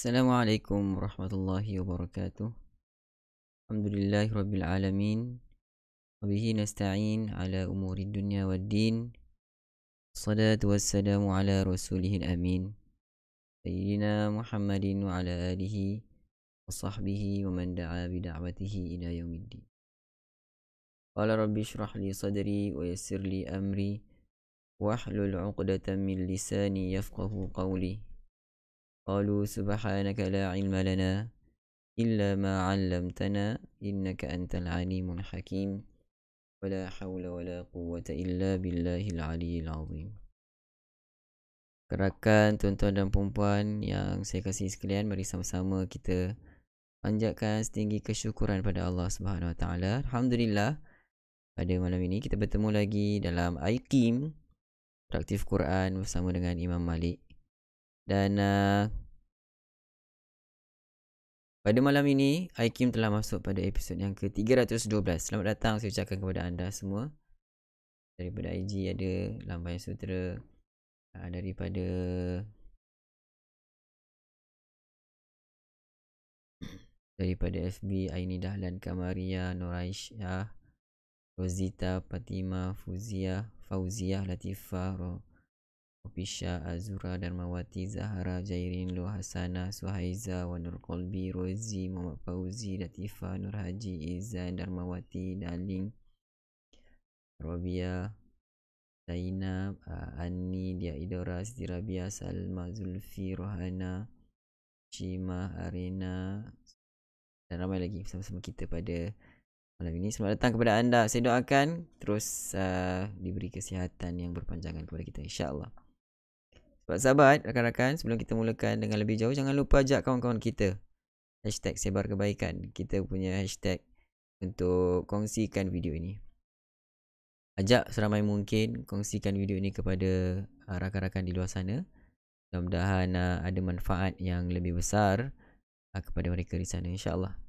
Assalamualaikum warahmatullahi wabarakatuh. Alhamdulillahi rabbil alamin. Wabihi nasta'in ala umuri dunya waddin. Salatu wassalamu ala rasulihil amin. Sayyidina Muhammadin wa ala alihi wa sahbihi wa man da'a bida'watihi ila yaumiddin. Qala rabbi shrah li sadri wa yassir li amri wahlul 'uqdatam min lisani yafqahu qawli. Qalu subhanaka la ilma lana إلا ما علمتنا إنك أنت العليم الحكيم ولا حول ولا قوة إلا بالله العلي العظيم. Rakan, tuan-tuan dan puan-puan yang saya kasih sekalian, mari sama-sama kita panjatkan setinggi kesyukuran pada Allah Subhanahu Wa Taala. Alhamdulillah, pada malam ini kita bertemu lagi dalam IQIM Interaktif Quran bersama dengan Imam Malik. Dan pada malam ini, IQIM telah masuk pada episod yang ke-312. Selamat datang saya ucapkan kepada anda semua. Daripada IG ada Lambai Sutera, daripada FB Aini Dahlan Kamaria, Nur Aisyah, Rosita, Fatima, Fauzia, Latifah, Opisha, Azura, Darmawati, Zahara, Jairin, Lu Hasana, Suhaiza, Wanur Kolbi, Rozi, Muhammad Fauzi, Latifah, Nur Haji, Izan, Darmawati, Daling, Robia, Zainab, Ani, Dia Idora, Siti Rabia, Salma, Zulfi, Rohana, Shima, Arena, dan ramai lagi bersama-sama kita pada malam ini. Selamat datang kepada anda. Saya doakan terus diberi kesihatan yang berpanjangan kepada kita, insya-Allah. Sahabat, rakan-rakan, sebelum kita mulakan dengan lebih jauh, jangan lupa ajak kawan-kawan kita #sebar kebaikan. Kita punya hashtag untuk kongsikan video ini. Ajak seramai mungkin kongsikan video ini kepada rakan-rakan di luar sana. Mudah-mudahan ada manfaat yang lebih besar kepada mereka di sana, insya-Allah.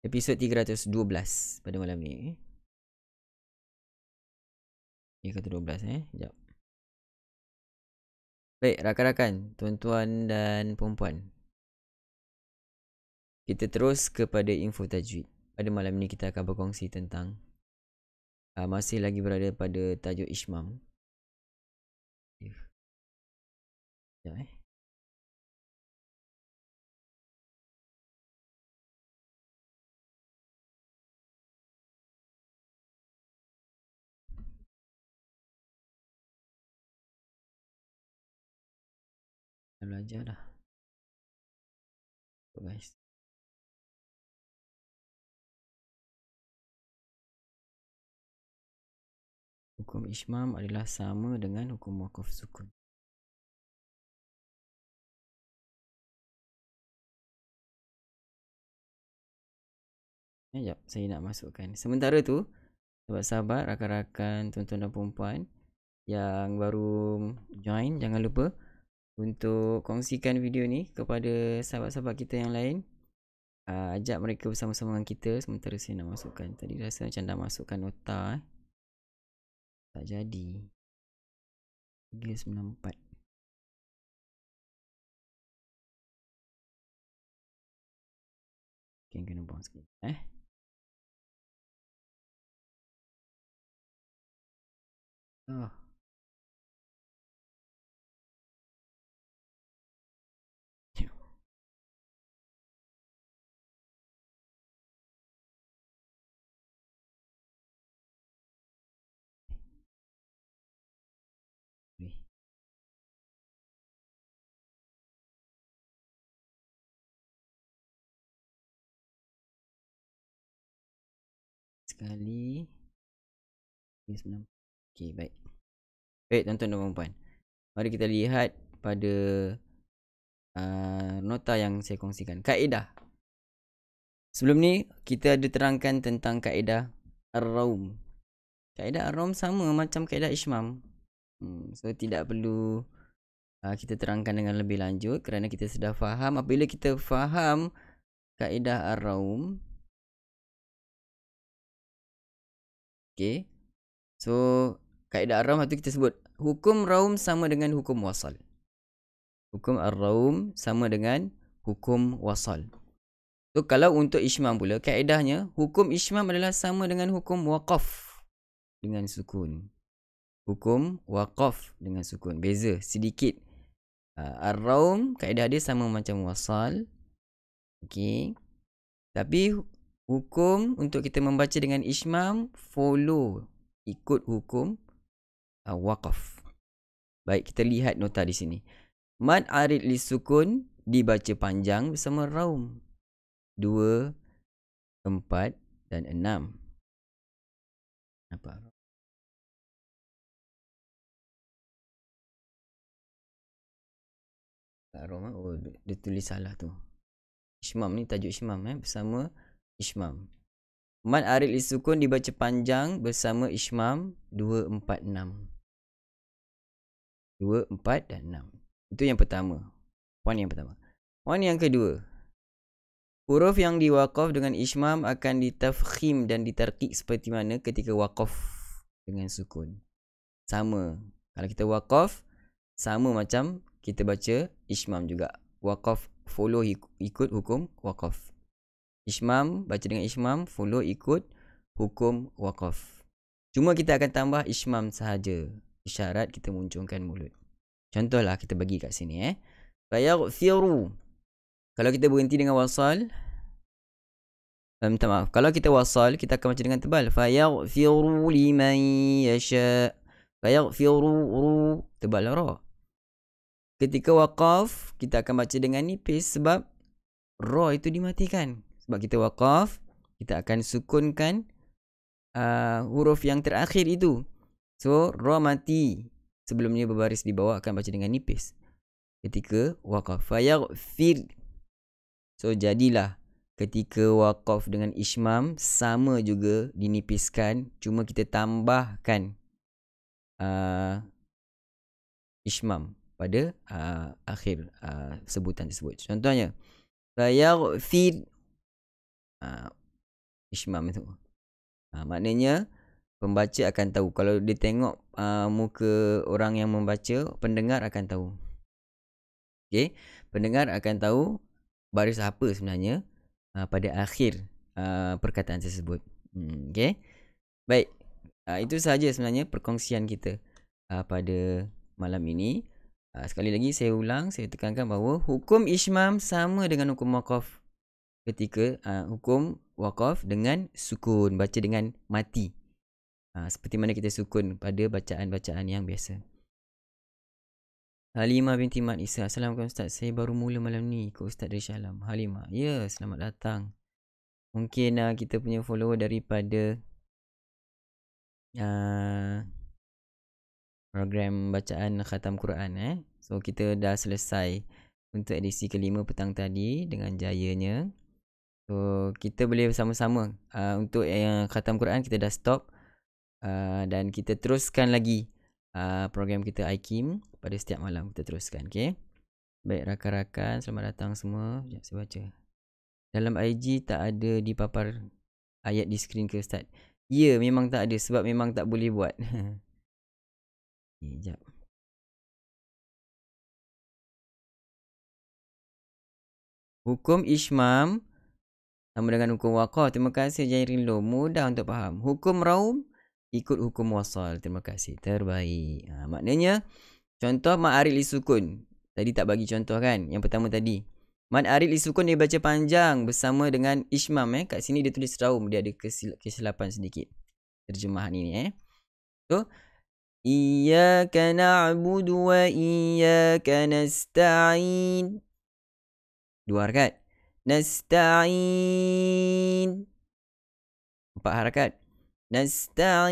Episod 312 pada malam ni. Ini ke-12 Sekejap. Baik, rakan-rakan, tuan-tuan dan puan-puan, kita terus kepada info tajwid. Pada malam ni kita akan berkongsi tentang masih lagi berada pada tajuk Ishmam. Sekejap belajar dah. Guys. Hukum Ishmam adalah sama dengan hukum Waqaf Sukun. Sekejap, saya nak masukkan. Sementara tu, sahabat-sahabat, rakan-rakan, tuan-tuan dan puan-puan yang baru join, jangan lupa untuk kongsikan video ni kepada sahabat-sahabat kita yang lain. Ajak mereka bersama-sama dengan kita. Sementara saya nak masukkan. Tadi rasa macam dah masukkan nota tak jadi. 394. Okay, kena buang sikit. Oh. Sekali. Okay, baik. Baik, tuan-tuan dan puan-puan, mari kita lihat pada nota yang saya kongsikan. Kaedah. Sebelum ni kita ada terangkan tentang kaedah Ar-Raum. Kaedah Ar-Raum sama macam kaedah Ishmam. So tidak perlu kita terangkan dengan lebih lanjut kerana kita sudah faham. Apabila kita faham kaedah Ar-Raum, okay, so kaedah Ar-Raum itu kita sebut hukum Raum sama dengan hukum Wasal. Hukum ar-raum sama dengan hukum wasal. So kalau untuk ishmam pula, kaedahnya hukum ishmam adalah sama dengan hukum waqaf dengan sukun. Hukum waqaf dengan sukun. Beza sedikit. Ar-raum kaedah dia sama macam wasal. Okey. Tapi hukum untuk kita membaca dengan ishmam follow, ikut hukum waqaf. Baik, kita lihat nota di sini. Mad arid li sukun dibaca panjang bersama raum 2, 4 dan 6. Apa? Raum, oh, dia tulis salah tu. Ishmam ni tajuk ishmam bersama ishmam. Mad arid li sukun dibaca panjang bersama ishmam 2, 4, 6. 2, 4 dan 6. Itu yang pertama. Poin yang pertama. Poin yang kedua. Huruf yang diwaqaf dengan ishmam akan ditafkhim dan ditarqiq seperti mana ketika waqaf dengan sukun. Sama. Kalau kita waqaf, sama macam kita baca ishmam juga. Waqaf follow ikut hukum waqaf. Ishmam baca dengan ishmam follow ikut hukum waqaf. Cuma kita akan tambah ishmam sahaja. Isyarat kita munculkan mulut. Contohlah kita bagi kat sini fayaghfiru. Kalau kita berhenti dengan wasal, minta maaf. Kalau kita wasal, kita akan baca dengan tebal. Fayaghfiru liman yasha. Fayaghfiru tebal ra. Ketika waqaf, kita akan baca dengan nipis sebab ra itu dimatikan. Sebab kita waqaf, kita akan sukunkan huruf yang terakhir itu. So ra mati. Sebelumnya berbaris di bawah akan baca dengan nipis. Ketika waqaf fayaghfir. So jadilah ketika waqaf dengan ishmam sama juga dinipiskan, cuma kita tambahkan ishmam pada akhir sebutan tersebut. Contohnya fayaghfir, ishmam itu. Maknanya pembaca akan tahu. Kalau dia tengok muka orang yang membaca, pendengar akan tahu. Okey, pendengar akan tahu baris apa sebenarnya pada akhir perkataan tersebut. Okey. Baik. Itu sahaja sebenarnya perkongsian kita pada malam ini. Sekali lagi saya ulang, saya tekankan bahawa hukum ishmam sama dengan hukum waqaf ketika hukum waqaf dengan sukun, baca dengan mati. Seperti mana kita sukun pada bacaan-bacaan yang biasa. Halimah binti Mat Isa. Assalamualaikum Ustaz. Saya baru mula malam ni ke Ustaz dari Shah Alam. Halimah. Ya, selamat datang. Mungkin kita punya follower daripada program bacaan khatam Quran. So kita dah selesai untuk edisi kelima petang tadi dengan jayanya. So kita boleh bersama-sama untuk khatam Quran kita dah stop. Dan kita teruskan lagi program kita IKIM pada setiap malam kita teruskan. Okay? Baik rakan-rakan, selamat datang semua. Sekejap saya baca. Dalam IG tak ada dipapar ayat di skrin ke Ustaz? Ya, memang tak ada sebab memang tak boleh buat. Sekejap. Hukum ishmam sama dengan hukum waqaf. Terima kasih Jairin Lo. Mudah untuk faham. Hukum raum ikut hukum wasal. Terima kasih. Terbaik. Maknanya contoh ma'arid li sukun. Tadi tak bagi contoh kan? Yang pertama tadi. Ma'arid li sukun dia baca panjang bersama dengan ishmam. Kat sini dia tulis raum. Dia ada kesilapan sedikit. Terjemahan ini. So, Iyyaka na'budu wa iyyaka nasta'in. 2 harakat. Nasta'in. 4 harakat. Nasta'in.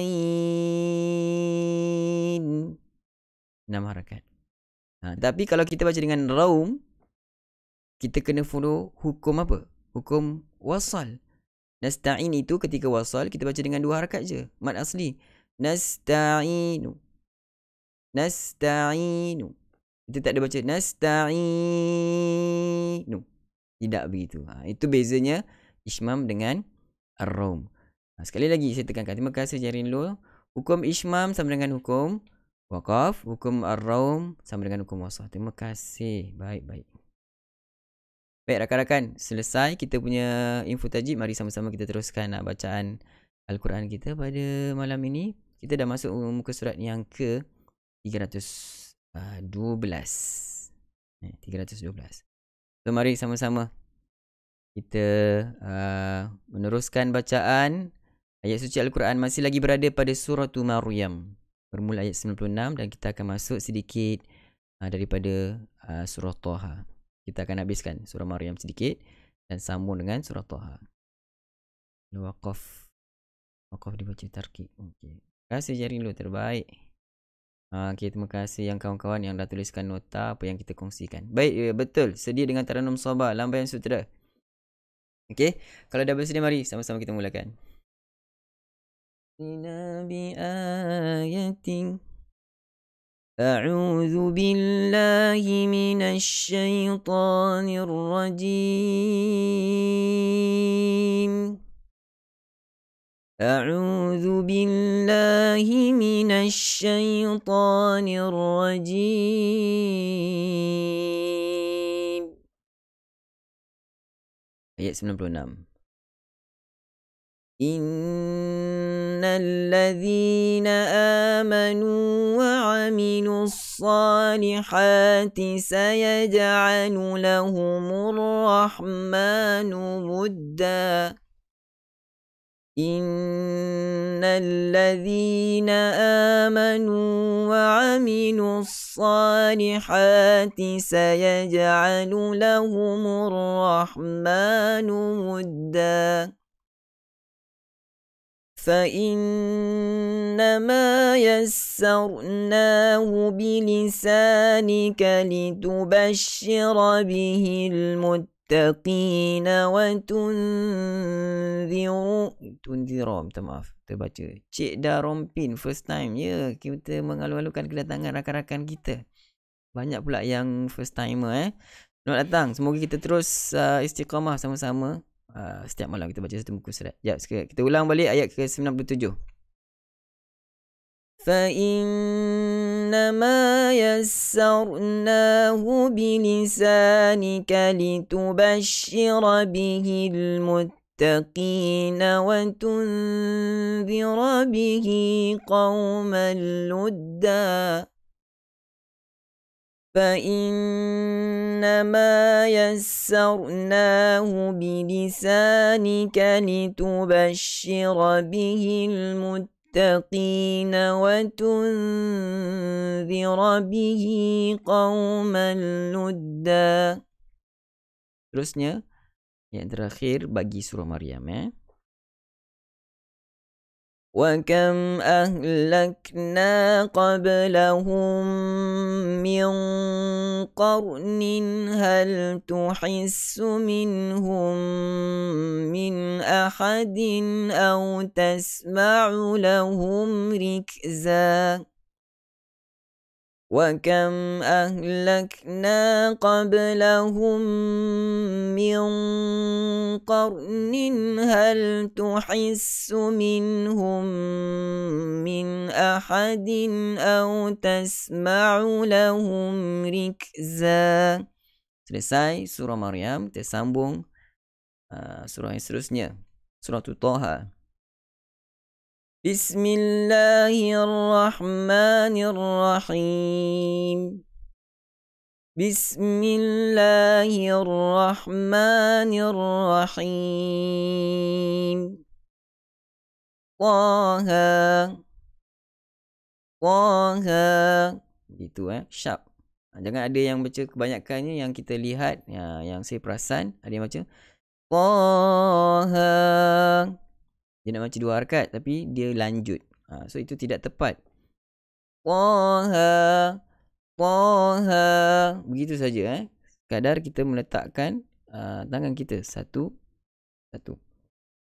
6 harakat. Tapi kalau kita baca dengan raum, kita kena follow hukum apa? Hukum wasal. Nasta'in itu ketika wasal, kita baca dengan 2 harakat je. Mad asli. Nasta'inu. Nasta'inu. Kita tak ada baca nasta'inu. Tidak begitu. Itu bezanya ishmam dengan ar-raum. Sekali lagi saya tekankan. Terima kasih Jarin Lo. Hukum ishmam sama dengan hukum Waqaf, hukum ar-raum sama dengan hukum wasah. Terima kasih. Baik. Baik rakan-rakan, selesai kita punya info tajwid. Mari sama-sama kita teruskan bacaan Al-Quran kita pada malam ini. Kita dah masuk muka surat yang ke 312. 312. So mari sama-sama kita meneruskan bacaan ayat suci Al-Quran. Masih lagi berada pada surah Maryam, bermula ayat 96, dan kita akan masuk sedikit daripada surah Taha. Kita akan habiskan surah Maryam sedikit dan sambung dengan surah Taha. Waqaf dibaca tarkib. Okey. Terima kasih Jarin lu, terbaik. Okey, terima kasih yang kawan-kawan yang dah tuliskan nota apa yang kita kongsikan. Baik, betul. Sedia dengan Taranum Sabah, lambaian sutera. Okey, kalau dah bersedia mari sama-sama kita mulakan. Nabi ayatin A'udzu billahi minasy syaithanir rajim. A'udzu billahi minasy syaithanir rajim. Ayat 96. Innal ladzina amanu wa 'amilus salihati sayaj'alu lahumur rahmanu wudda. Innal ladzina amanu wa 'amilus salihati sayaj'alu lahumur rahmanu wudda. فإنما يسرناه بلسانك لتبشر به المتقين وتنذر minta maaf terbaca Cik dah rompin first time ya. Kita mengalu-alukan kedatangan rakan-rakan kita, banyak pula yang first timer Selamat datang, semoga kita terus istiqamah sama-sama. Setiap malam kita baca satu muka surat. Sekejap kita ulang balik ayat ke-97. فَإِنَّمَا يَسَّرْنَاهُ بِلِسَانِكَ لِتُبَشِّرَ بِهِ الْمُتَّقِينَ وَتُنذِرَ بِهِ قَوْمًا لُدًّا. فإنما يسرناه بلسانك لتبشر به المتقين وتنذر به قوما لدا. Terusnya yang terakhir bagi surah Maryam وَكَمْ أَهْلَكْنَا قَبْلَهُمْ مِنْ قَرْنٍ هَلْ تُحِسُّ مِنْهُمْ مِنْ أَحَدٍ أَوْ تَسْمَعُ لَهُمْ رِكْزًا. وَكَمْ أَهْلَكْنَا قَبْلَهُمْ مِنْ قَرْنٍ هَلْ تُحِسُّ مِنْهُمْ مِنْ أَحَدٍ أَوْ تَسْمَعُ لَهُمْ رِكْزًا. Selesai surah Maryam, kita sambung surah yang seterusnya, surah Taha. Bismillahirrahmanirrahim. Bismillahirrahmanirrahim. Taha. Gitu sharp. Jangan ada yang baca, kebanyakannya yang kita lihat, yang saya perasan ada yang baca Taha. Dia nak baca 2 harakat tapi dia lanjut. So itu tidak tepat. Taha. Begitu saja Sekadar kita meletakkan tangan kita satu.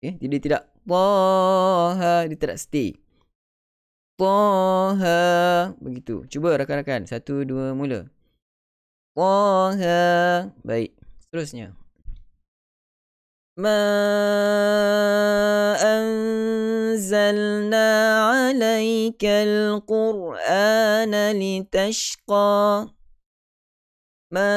Jadi dia tidak Taha, dia tidak stay. Taha. Begitu. Cuba rakan-rakan. 1, 2 mula. Taha. Baik. Seterusnya. ما أنزلنا عليك القرآن لتشقى ما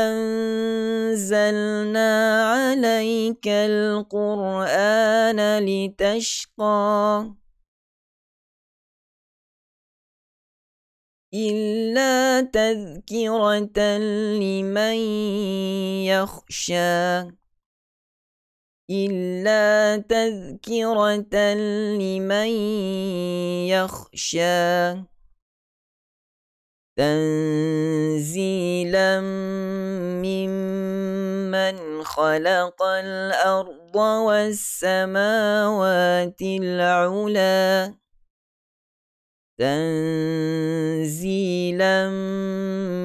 أنزلنا عليك القرآن لتشقى إلا تذكرة لمن يخشى إلا تذكرة لمن يخشى تنزيلا ممن خلق الأرض والسماوات العلى تنزيلا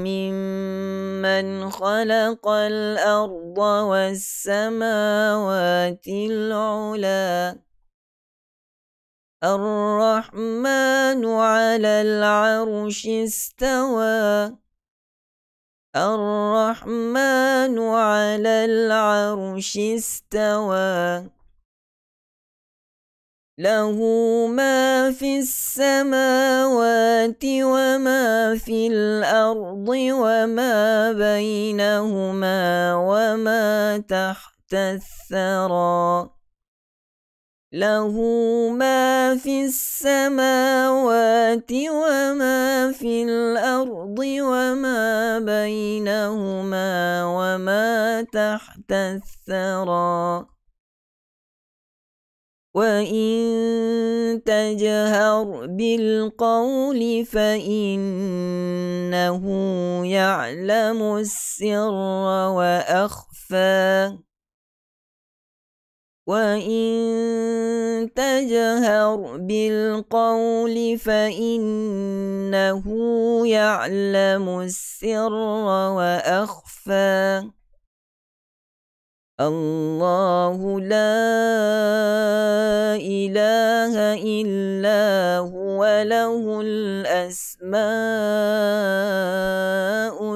ممن خلق الأرض والسماوات العلى الرحمن على العرش استوى الرحمن على العرش استوى له ما في السماوات وما في الأرض وما بينهما وما تحت الثرى له ما في السماوات وما في الأرض وما بينهما وما تحت الثرى وإن تجهر بالقول فإنه يعلم السر وأخفى وإن تجهر بالقول فإنه يعلم السر وأخفى الله لا إله إلا هو له الأسماء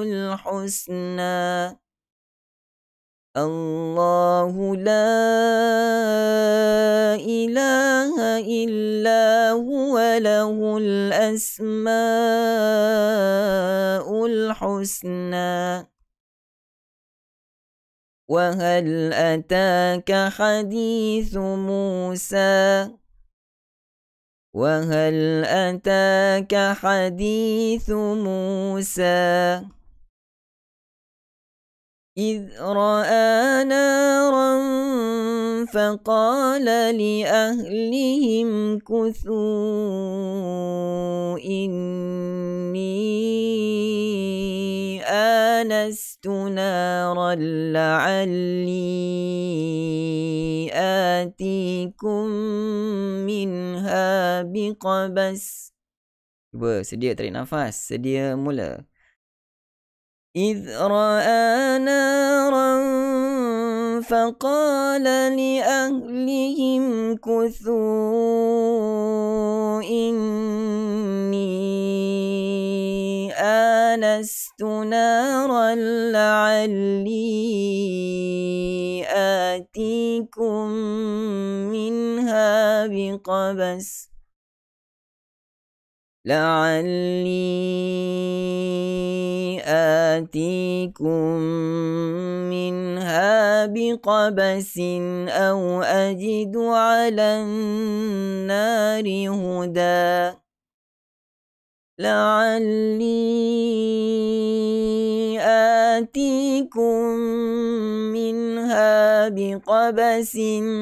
الحسنى الله لا إله إلا هو له الأسماء الحسنى وهل أتاك حديث موسى وهل أتاك حديث موسى إذ رأى نارا فقال لأهلهم كثوا إني آنست نارا لعلي آتيكم منها بقبس. Cuba sedia tarik nafas, sedia mula. إذ رأى نارا فقال لأهلهم كثوا إني آنست نارا لعلي آتيكم منها بقبس آتيكم منها بقبس أو أجد على النار هدى لعلي آتيكم منها بقبس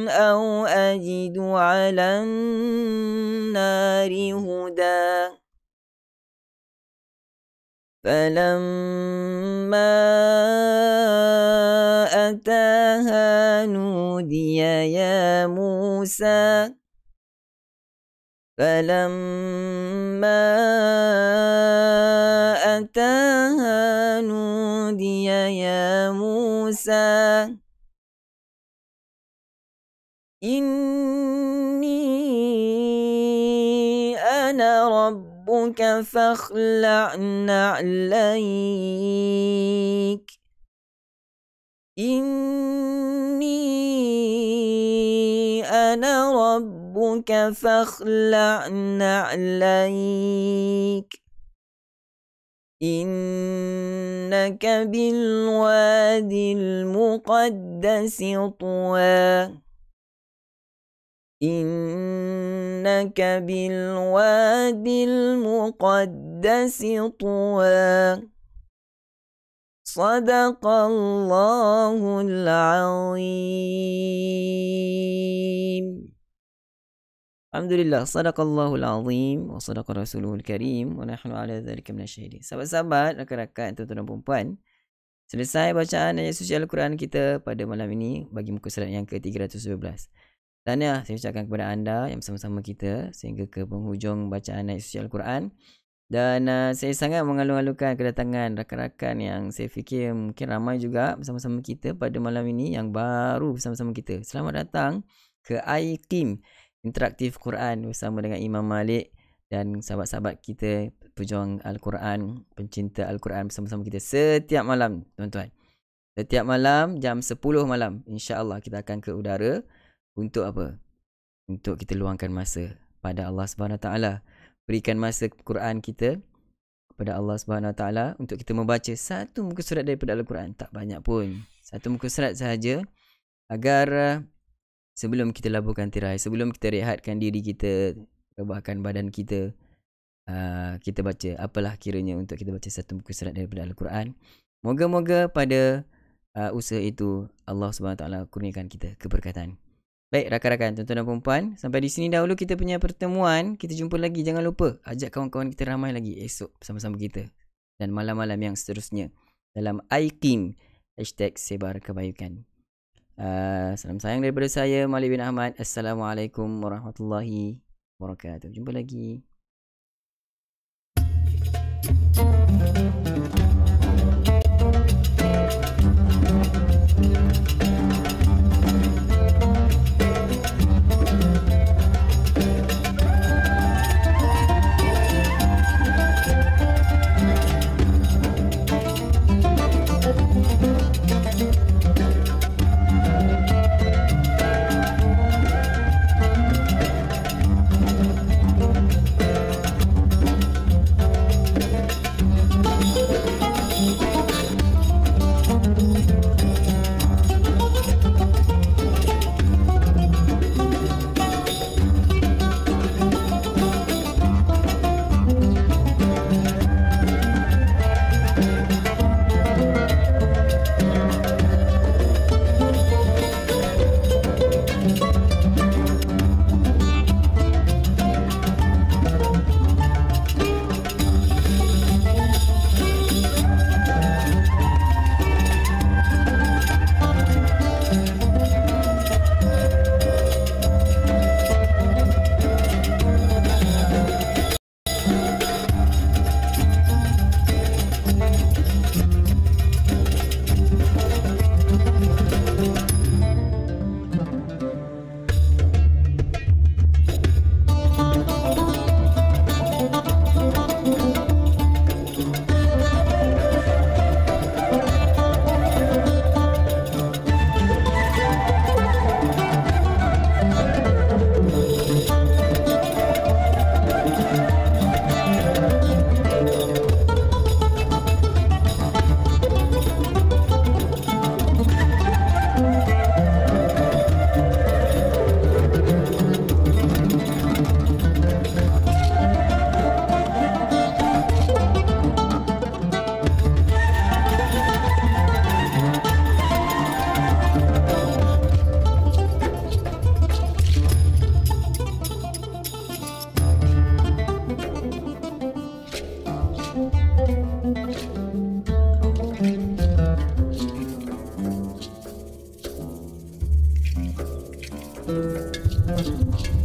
أو أجد على النار هدى فلما أتاها نودي يا موسى فلما أتاها نودي يا موسى إني أنا ربك فاخلع نعليك إني أنا ربك ربك فاخلع نعليك إنك بالوادي المقدس طوى إنك بالوادي المقدس طوى صدق الله العظيم. Alhamdulillah, sadaqallahul azim wa sadaqa rasuluhul karim wa nahnu ala dhalika minasyahidin. Sahabat-sahabat, rakan-rakan, tuan-tuan dan puan-puan, selesai bacaan ayat suci Al-Quran kita pada malam ini bagi muka surat yang ke-312. Tahniah saya ucapkan kepada anda yang bersama-sama kita sehingga ke penghujung bacaan ayat suci Al-Quran. Dan saya sangat mengalu-alukan kedatangan rakan-rakan yang saya fikir mungkin ramai juga bersama-sama kita pada malam ini yang baru bersama-sama kita. Selamat datang ke iQIM Interaktif Quran bersama dengan Imam Malik dan sahabat-sahabat kita pejuang Al-Quran, pencinta Al-Quran bersama-sama kita setiap malam, tuan-tuan. Setiap malam jam 10 malam insya-Allah kita akan ke udara untuk apa? Untuk kita luangkan masa pada Allah Subhanahu Wa Taala. Berikan masa Quran kita kepada Allah Subhanahu Wa Taala untuk kita membaca satu muka surat daripada Al-Quran, tak banyak pun. Satu muka surat sahaja agar sebelum kita laburkan tirai, sebelum kita rehatkan diri kita, rebahkan badan kita, kita baca apalah kiranya untuk kita baca satu muka surat daripada Al-Quran. Moga-moga pada usaha itu Allah SWT kurniakan kita keberkatan. Baik rakan-rakan, tuan-tuan dan puan-puan, sampai di sini dahulu kita punya pertemuan. Kita jumpa lagi, jangan lupa ajak kawan-kawan kita ramai lagi esok bersama-sama kita dan malam-malam yang seterusnya dalam iQIM #SebarKebaikan. Salam sayang daripada saya Malik bin Ahmad. Assalamualaikum warahmatullahi wabarakatuh. Jumpa lagi. Thank you.